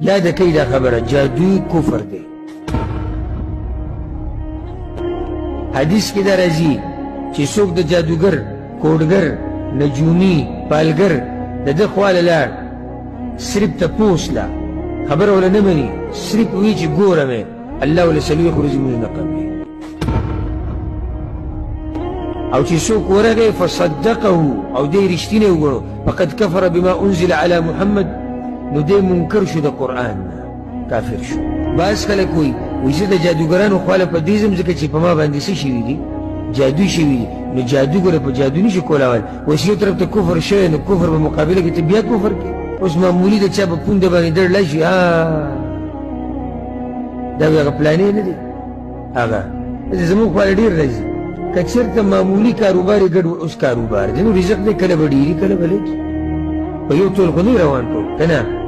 یاد کوي دا خبره جادو کفر دی. حدیث کې دا راځي چې څوک د جادوګر، کوډګر، نجومي، پالګر د ده خواله لاړ، صرف تپوس لا خبره ولا نه مني، صرف وایي چې ګوره مې الله ولا څلوېښت ورځې مونځ نه قبلوي. او چې څوک ورغی فصدقه او دی رښتینی وګڼو فقد کفر بما انزل على محمد، نو دی منکر شو د قرآن نه، کافر شو. بعض خلک وایي زه د جادوګرانو خواله په دې ځم ځکه چې په ما باندې څه شوي دي، جادو شوي دي. نو جادو ګوره په جادو نشي کولول، اوس یو طرف ته کفر شوی، نو کفر په مقابله کې ته بیا کفر کوې. اوس معمولي د چا په پونده باندې ډړ شي، دا هغه پلانې نه دی، هغه زموږ خواله ډېر راځي. که چېرته معمولي کاروبار یې ګډ اوس کاروبار دی، نو رزق دی کله به ډېري کله به لږ، په یو ټول خو نه روان ټول که نه.